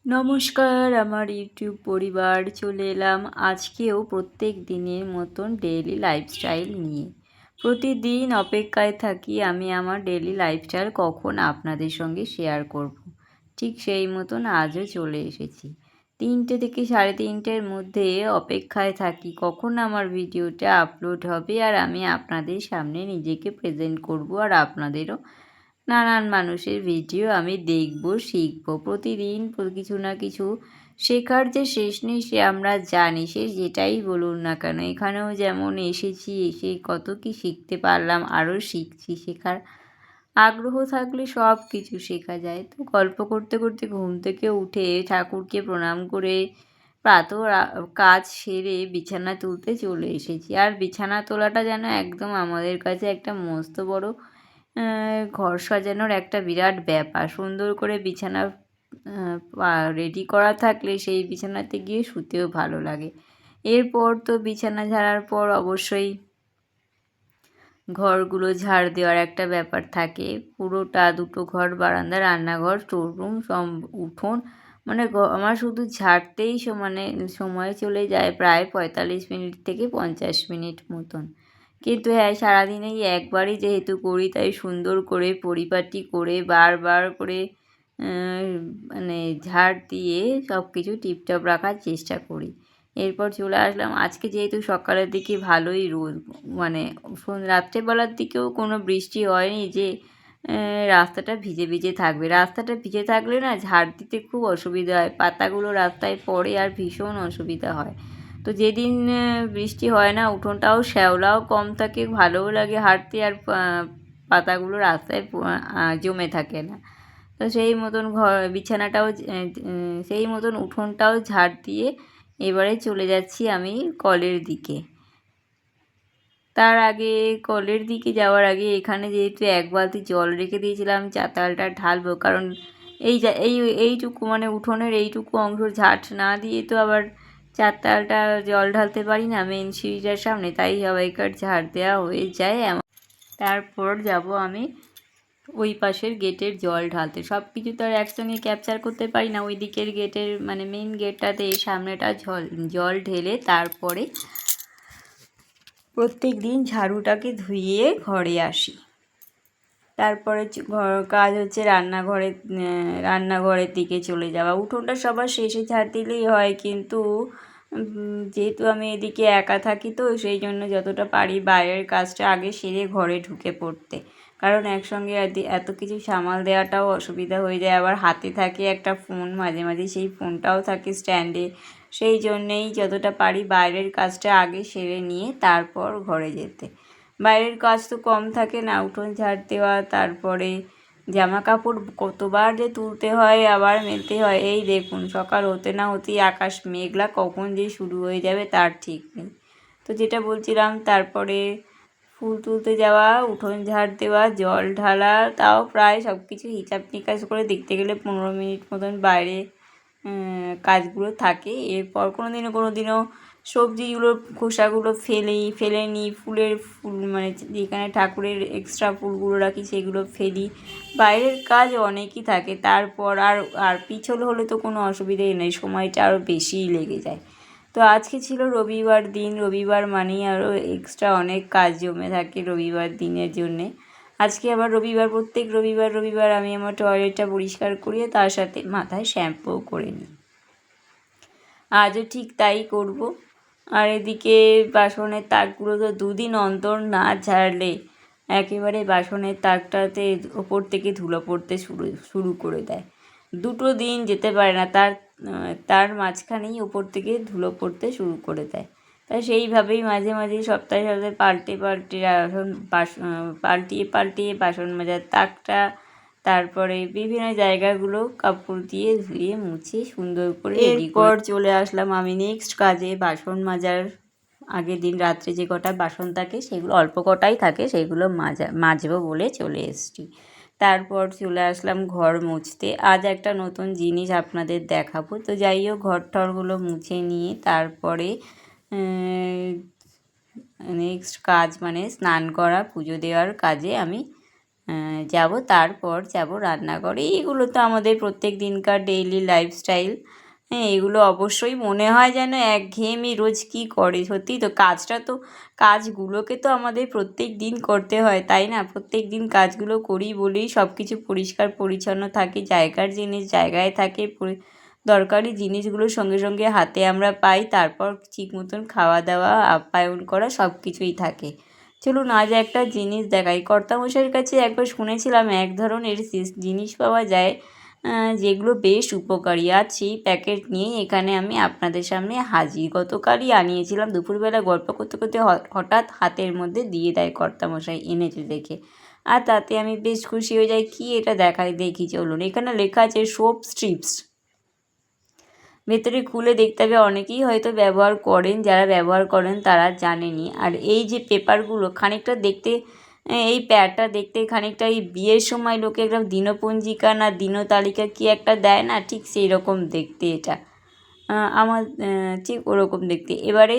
নমস্কার আমার ইউটিউব পরিবার, চলে এলাম আজকেও প্রত্যেক দিনের মতন ডেইলি লাইফস্টাইল নিয়ে। প্রতিদিন অপেক্ষায় থাকি আমি আমার ডেইলি লাইফস্টাইল কখন আপনাদের সঙ্গে শেয়ার করব। ঠিক সেই মতন আজও চলে এসেছি। 3টে থেকে 3:30-এর মধ্যে অপেক্ষায় থাকি কখন আমার ভিডিওটা আপলোড হবে আর আমি আপনাদের সামনে নিজেকে প্রেজেন্ট করব, আর আপনাদেরও নানান মানুষের ভিডিও আমি দেখব, শিখব। প্রতিদিন কিছু না কিছু শেখার যে শেষ নেই সে আমরা জানি, সে যেটাই বলুন না কেন। এখানেও যেমন এসেছি, এসে কত কি শিখতে পারলাম, আরও শিখছি। শেখার আগ্রহ থাকলে সব কিছু শেখা যায়। তো গল্প করতে করতে ঘুম থেকে উঠে ঠাকুরকে প্রণাম করে কাজ সেরে বিছানা তুলতে চলে এসেছি। আর বিছানা তোলাটা যেন একদম আমাদের কাছে একটা মস্ত বড় ঘর সাজানোর একটা বিরাট ব্যাপার। সুন্দর করে বিছানা রেডি করা থাকলে সেই বিছানাতে গিয়ে শুতেও ভালো লাগে। এরপর তো বিছানা ঝাড়ার পর অবশ্যই ঘরগুলো ঝাড় দেওয়ার একটা ব্যাপার থাকে। পুরোটা, দুটো ঘর, বারান্দা, রান্নাঘর, স্টোররুম, উঠোন, মানে আমার শুধু ঝাড়তেই সময় চলে যায় প্রায় 45 মিনিট থেকে 50 মিনিট মতন। কিন্তু হ্যাঁ, সারাদিনেই একবারই যেহেতু করি তাই সুন্দর করে পরিপাটি করে বারবার করে মানে ঝাড় দিয়ে সব কিছু টিপটপ রাখার চেষ্টা করি। এরপর চলে আসলাম। আজকে যেহেতু সকালের দিকে ভালোই রোদ, মানে রাত্রেবেলার দিকেও কোনো বৃষ্টি হয়নি যে রাস্তাটা ভিজে ভিজে থাকবে। রাস্তাটা ভিজে থাকলে না ঝাড় দিতে খুব অসুবিধা হয়, পাতাগুলো রাস্তায় পড়ে আর ভীষণ অসুবিধা হয়। তো যেদিন বৃষ্টি হয় না উঠোনটাও শ্যাওলাও কম থাকে, ভালোও লাগে হাঁটতে, আর পাতাগুলো রাস্তায় জমে থাকে না। তো সেই মতন বিছানাটাও সেই মতন উঠোনটাও ঝাড় দিয়ে এবারে চলে যাচ্ছি আমি কলের দিকে। তার আগে কলের দিকে যাওয়ার আগে এখানে যেহেতু 1 বালতি জল রেখে দিয়েছিলাম চাতালটা ঢালবো, কারণ এইটুকু মানে উঠোনের এইটুকু অংশ ঝাঁট না দিয়ে তো আবার চাতালটা জল ঢালতে পারি না মেন সিঁড়িটার সামনে, তাই সবাইকার ঝাড় দেওয়া হয়ে যায়। তারপর যাব আমি ওই পাশের গেটের জল ঢালতে। সব কিছু তো আর একসঙ্গে ক্যাপচার করতে পারি না। ওই দিকের গেটের মানে মেন গেটটাতে সামনেটা জল ঢেলে তারপরে প্রত্যেক দিন ঝাড়ুটাকে ধুয়ে ঘরে আসি। তারপরে কাজ হচ্ছে রান্নাঘরের দিকে চলে যাওয়া। উঠোনটা সবার শেষে ঝাড় দিলেই হয়, কিন্তু যেহেতু আমি এদিকে একা থাকি তো সেই জন্য যতটা পারি বাইরের কাজটা আগে সেরে ঘরে ঢুকে পড়তে, কারণ একসঙ্গে এত কিছু সামাল দেওয়াটাও অসুবিধা হয়ে যায়। আবার হাতে থাকে একটা ফোন, মাঝে মাঝে সেই ফোনটাও থাকে স্ট্যান্ডে, সেই জন্যেই যতটা পারি বাইরের কাজটা আগে সেরে নিয়ে তারপর ঘরে যেতে। বাইরের কাজ তো কম থাকে না, উঠোন ঝাড় দেওয়া, তারপরে জামা কাপড় কতবার যে তুলতে হয় আবার মেলতে হয়। এই দেখুন সকাল হতে না হতেই আকাশ মেঘলা, কখন যে শুরু হয়ে যাবে তার ঠিক নেই। তো যেটা বলছিলাম, তারপরে ফুল তুলতে যাওয়া, উঠোন ঝাড় দেওয়া, জল ঢালা, তাও প্রায় সব কিছু হিসাব নিকাশ করে দেখতে গেলে 15 মিনিট মতন বাইরে কাজগুলো থাকে। এরপর কোনো দিনও সবজিগুলোর খোসাগুলো ফেলে নিই, ফুল মানে যেখানে ঠাকুরের এক্সট্রা ফুলগুলো রাখি সেগুলো ফেলি। বাইরের কাজ অনেকই থাকে। তারপর আর পিছল হলে তো কোনো অসুবিধাই নেই, সময়টা আরও বেশিই লেগে যায়। তো আজকে ছিল রবিবার দিন, রবিবার মানেই আরও এক্সট্রা অনেক কাজ জমে থাকে রবিবার দিনের জন্যে। আজকে আবার রবিবার, প্রত্যেক রবিবার আমি আমার টয়লেটটা পরিষ্কার করিয়ে তার সাথে মাথায় শ্যাম্পুও করে নিই। আজও ঠিক তাই করব। আর এদিকে বাসনের তাকগুলো তো 2 দিন অন্তর না ঝাড়লে একেবারে বাসনের তাকটাতে ওপর থেকে ধুলো পড়তে শুরু করে দেয়। 2টো দিন যেতে পারে না, তার মাঝখানেই ওপর থেকে ধুলো পড়তে শুরু করে দেয়। তাই সেইভাবেই মাঝে মাঝে সপ্তাহে পাল্টিয়ে বাসন মাজার তাকটা, তারপরে বিভিন্ন জায়গাগুলো কাপড় দিয়ে ধুয়ে মুছে সুন্দর করে এরপর চলে আসলাম আমি নেক্সট কাজে। বাসন মাজার আগের দিন রাত্রে যে কটা বাসন থাকে সেগুলো অল্প কটাই থাকে, সেগুলো মাজবো বলে চলে এসেছি। তারপর চলে আসলাম ঘর মুছতে। আজ একটা নতুন জিনিস আপনাদের দেখাবো। তো যাই হোক, ঘর টরগুলো মুছে নিয়ে তারপরে নেক্সট কাজ মানে স্নান করা, পুজো দেওয়ার কাজে আমি যাব, তারপর যাব রান্নাঘরে। এইগুলো তো আমাদের প্রত্যেক দিনকার ডেইলি লাইফস্টাইল। হ্যাঁ, এগুলো অবশ্যই মনে হয় যেন একঘেয়েমি, রোজ কী করে। সত্যি তো কাজগুলোকে তো আমাদের প্রত্যেক দিন করতে হয়, তাই না? প্রত্যেক দিন কাজগুলো করি বলেই সব কিছু পরিষ্কার পরিচ্ছন্ন থাকে, জায়গার জিনিস জায়গায় থাকে, দরকারি জিনিসগুলো সঙ্গে সঙ্গে হাতে আমরা পাই, তারপর ঠিক মতন খাওয়া দাওয়া আপ্যায়ন করা সব কিছুই থাকে। চলুন আজ একটা জিনিস দেখাই। কর্তামশাইয়ের কাছে একবার শুনেছিলাম এক ধরনের জিনিস পাওয়া যায় যেগুলো বেশ উপকারী। আজ সেই প্যাকেট নিয়েই এখানে আমি আপনাদের সামনে হাজির। গতকালই আনিয়েছিলাম, দুপুরবেলা গল্প করতে করতে হঠাৎ হাতের মধ্যে দিয়ে দেয় কর্তামশাই এনেছে দেখে, আর তাতে আমি বেশ খুশি হয়ে যাই। কি এটা দেখাই, দেখি চলুন। এখানে লেখা আছে সোপ স্ট্রিপস। ভেতরে খুলে দেখতে হবে, অনেকেই হয়তো ব্যবহার করেন, যারা ব্যবহার করেন তারা জানেনই। আর এই যে পেপারগুলো খানিকটা দেখতে, এই প্যাডটা দেখতে খানিকটা এই বিয়ের সময় লোকে একটা দিনপঞ্জিকা না দিনতালিকা কি একটা দেয় না, ঠিক সেই রকম দেখতে এটা। আমার ঠিক ওরকম দেখতে। এবারে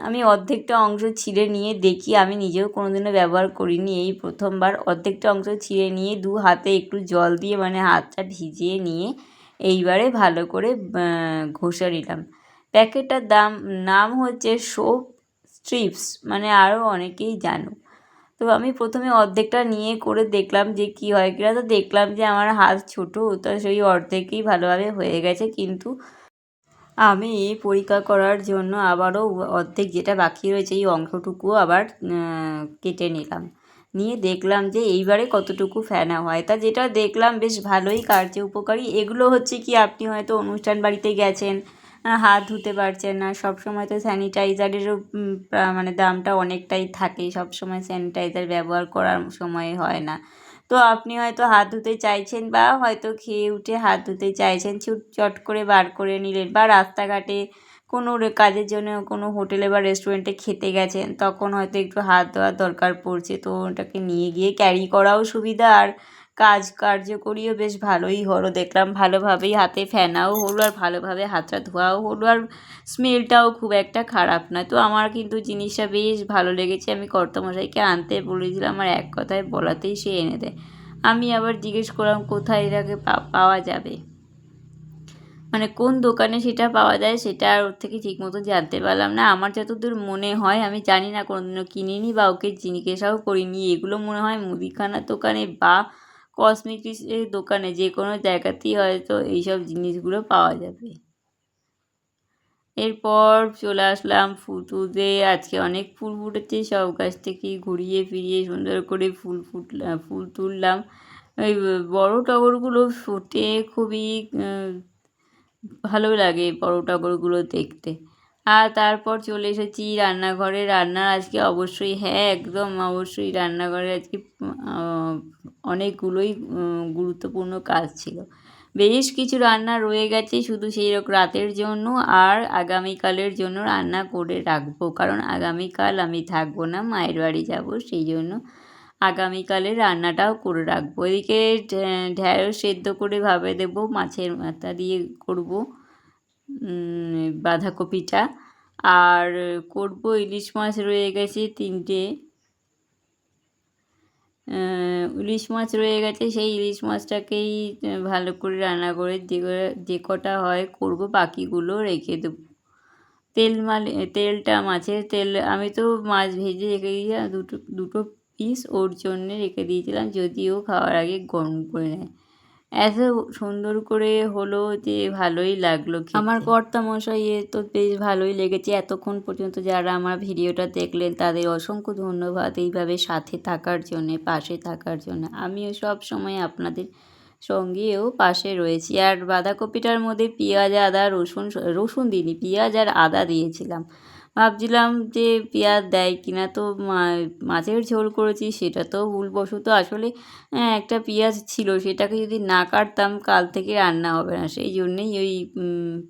আমি অর্ধেকটা অংশ ছিঁড়ে নিয়ে দেখি, আমি নিজেও কোনোদিনও ব্যবহার করিনি, এই প্রথমবার। অর্ধেকটা অংশ ছিঁড়ে নিয়ে দু হাতে একটু জল দিয়ে মানে হাতটা ভিজিয়ে নিয়ে এইবারে ভালো করে ঘষে নিলাম। প্যাকেটটার নাম হচ্ছে সোপ স্ট্রিপস, মানে আরও অনেকেই জানো। তো আমি প্রথমে অর্ধেকটা নিয়ে করে দেখলাম যে কী হয় কিনা। তো দেখলাম যে আমার হাত ছোটো, তো সেই অর্ধেকই ভালোভাবে হয়ে গেছে। কিন্তু আমি পরীক্ষা করার জন্য আবারও অর্ধেক যেটা বাকি রয়েছে এই অংশটুকুও আবার কেটে নিলাম, নিয়ে দেখলাম যে এইবারে কতটুকু ফেনা হয়। তা যেটা দেখলাম বেশ ভালোই কার্যে উপকারী। এগুলো হচ্ছে কি, আপনি হয়তো অনুষ্ঠান বাড়িতে গেছেন, হাত ধুতে পারছেন না, সব সময় তো স্যানিটাইজারেরও মানে দামটা অনেকটাই থাকে, সব সময় স্যানিটাইজার ব্যবহার করার সময় হয় না। তো আপনি হয়তো হাত ধুতে চাইছেন, বা হয়তো খেয়ে উঠে হাত ধুতে চাইছেন, চট করে বার করে নিলেন, বা রাস্তাঘাটে কোনো কাজের জন্য কোনো হোটেলে বা রেস্টুরেন্টে খেতে গেছেন, তখন হয়তো একটু হাত ধোয়ার দরকার পড়ছে, তো ওটাকে নিয়ে গিয়ে ক্যারি করাও সুবিধা, আর কার্যকরীও বেশ ভালোই হলো। দেখলাম ভালোভাবেই হাতে ফেনাও হলো, আর ভালোভাবে হাতটা ধোয়াও হলো, আর স্মেলটাও খুব একটা খারাপ না। তো আমার কিন্তু জিনিসটা বেশ ভালো লেগেছে। আমি কর্তামশাইকে আনতে বলেছিলাম, আমার এক কথায় বলাতেই সে এনে দেয়। আমি আবার জিজ্ঞেস করলাম কোথায় এটাকে পাওয়া যাবে, মানে কোন দোকানে সেটা পাওয়া যায়, সেটা আর ওর থেকে ঠিক মতো জানতে পারলাম না। আমার যতদূর মনে হয়, আমি জানি না, কোনোদিনও কিনিনি বা ওকে জিজ্ঞাসাও করিনি, এগুলো মনে হয় মুদিখানার দোকানে বা কসমেটিক্সের দোকানে যে কোনো জায়গাতেই হয়তো এইসব জিনিসগুলো পাওয়া যাবে। এরপর চলে আসলাম ফুল তুলতে। আজকে অনেক ফুল ফুটেছে, সব গাছ থেকেই ঘুরিয়ে ফিরিয়ে সুন্দর করে ফুল তুললাম। ওই বড় টগরগুলো ফুটে খুবই ভালো লাগে, বড় টগরগুলো দেখতে। আর তারপর চলে এসেছি রান্নাঘরে। রান্নার আজকে অবশ্যই, হ্যাঁ একদম অবশ্যই, রান্নাঘরে আজকে অনেকগুলোই গুরুত্বপূর্ণ কাজ ছিল। বেশ কিছু রান্না রয়ে গেছে শুধু সেই রাতের জন্য, আর আগামীকালের জন্য রান্না করে রাখবো, কারণ আগামীকাল আমি থাকবো না, মায়ের বাড়ি যাব, সেই জন্য আগামীকালের রান্নাটাও করে রাখবো। এদিকে ঢ্যাঁড়স সেদ্ধ করে ভাপে দেবো, মাছের মাথা দিয়ে করব বাঁধাকপিটা, আর করব ইলিশ মাছ রয়ে গেছে 3টে, ইলিশ মাছ রয়ে গেছে, সেই ইলিশ মাছটাকেই ভালো করে রান্না করে যে কটা হয় করব, বাকিগুলো রেখে দেবো। তেলটা, মাছের তেল আমি তো মাছ ভেজে রেখে দিয়েছিলাম, দুটো পিস ওর জন্যে রেখে দিয়েছিলাম, যদিও খাওয়ার আগে গরম করে নেয়। এত সুন্দর করে হলো যে ভালোই লাগলো খেতে। আমার কর্তামশাইয়ের তো বেশ ভালোই লেগেছে। এতক্ষণ পর্যন্ত যারা আমার ভিডিওটা দেখলেন তাদের অসংখ্য ধন্যবাদ এইভাবে সাথে থাকার জন্যে, পাশে থাকার জন্য। আমিও সব সময় আপনাদের সঙ্গেও পাশে রয়েছি। আর বাঁধাকপিটার মধ্যে পেঁয়াজ, আদা, রসুন দিইনি, পেঁয়াজ আর আদা দিয়েছিলাম। ভাবছিলাম যে পেঁয়াজ দেয় কিনা, তো মাছের ঝোল করেছি, সেটা তো ভুলবশত আসলে একটা পেঁয়াজ ছিল, সেটাকে যদি না কাটতাম কাল থেকে রান্না হবে না, সেই জন্যেই ওই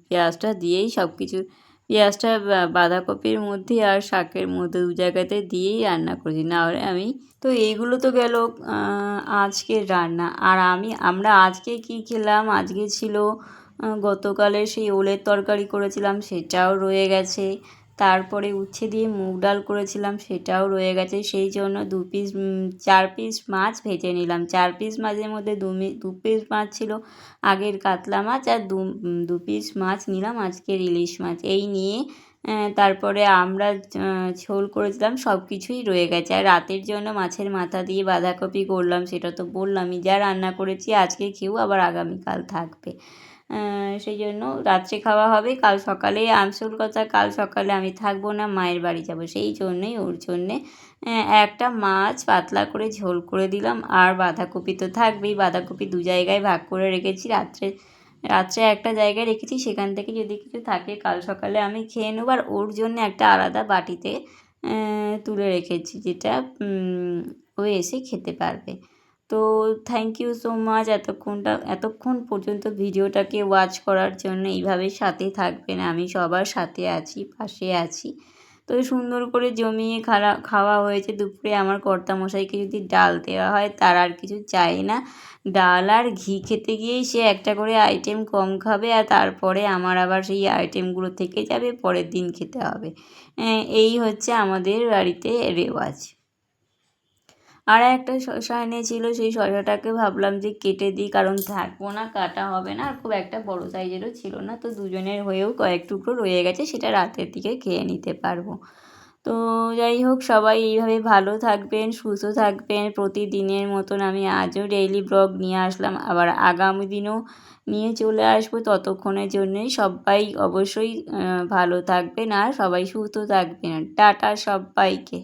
পেঁয়াজটা দিয়েই সব কিছু, পেঁয়াজটা বাঁধাকপির মধ্যে আর শাকের মধ্যে দু জায়গাতে দিয়েই রান্না করেছি, না হলে আমি তো এইগুলো তো গেল আজকের রান্না। আর আমরা আজকে কি খেলাম, আজকে ছিল গতকালের সেই ওলের তরকারি করেছিলাম, সেটাও রয়ে গেছে। তারপরে উচ্ছে দিয়ে মুগ ডাল করেছিলাম, সেটাও রয়ে গেছে। সেই জন্য 4 পিস মাছ ভেজে নিলাম। 4 পিস মাছের মধ্যে 2 পিস মাছ ছিল আগের কাতলা মাছ, আর 2 পিস মাছ নিলাম আজকের ইলিশ মাছ। এই নিয়ে তারপরে আমরা ঝোল করেছিলাম, সব কিছুই রয়ে গেছে। আর রাতের জন্য মাছের মাথা দিয়ে বাঁধাকপি করলাম, সেটা তো বললামই। যা রান্না করেছি আজকে খেয়েও আবার আগামীকাল থাকবে। সেই জন্য রাত্রে খাওয়া হবে। কাল সকালে আসল কথা, কাল সকালে আমি থাকবো না, মায়ের বাড়ি যাব। সেই জন্যেই ওর জন্যে একটা মাছ পাতলা করে ঝোল করে দিলাম। আর বাঁধাকপি তো থাকবেই, বাঁধাকপি 2 জায়গায় ভাগ করে রেখেছি। রাত্রে একটা জায়গায় রেখেছি, সেখান থেকে যদি কিছু থাকে কাল সকালে আমি খেয়ে নেবো। আর ওর জন্য একটা আলাদা বাটিতে তুলে রেখেছি, যেটা ও এসে খেতে পারবে। তো থ্যাংক ইউ সো মাচ এতক্ষণ পর্যন্ত ভিডিওটাকে ওয়াচ করার জন্য। এইভাবে সাথে থাকবেন, আমি সবার সাথে আছি, পাশে আছি। তো সুন্দর করে জমিয়ে খাওয়া হয়েছে। দুপুরে আমার কর্তামশাইকে যদি ডাল দেওয়া হয়, তার আর কিছু চাই না। ডাল আর ঘি খেতে গিয়েই সে একটা করে আইটেম কম খাবে, আর তারপরে আমার আবার সেই আইটেমগুলো থেকে যাবে, পরের দিন খেতে হবে। এই হচ্ছে আমাদের বাড়িতে রেওয়াজ। আর একটা শসা এনেছিল, সেই শসাটাকে ভাবলাম যে কেটে দিই, কারণ থাকবো না, কাটা হবে না। আর খুব একটা বড় সাইজেরও ছিল না, তো দুজনের হয়েও কয়েক টুকরো রয়ে গেছে, সেটা রাতের দিকে খেয়ে নিতে পারবো। তো যাই হোক, সবাই এইভাবে ভালো থাকবেন, সুস্থ থাকবেন। প্রতিদিনের মতন আমি আজও ডেইলি ব্লগ নিয়ে আসলাম, আবার আগামী দিনও নিয়ে চলে আসবো। ততক্ষণের জন্যেই সবাই অবশ্যই ভালো থাকবেন আর সবাই সুস্থ থাকবেন। টাটা সবাইকে।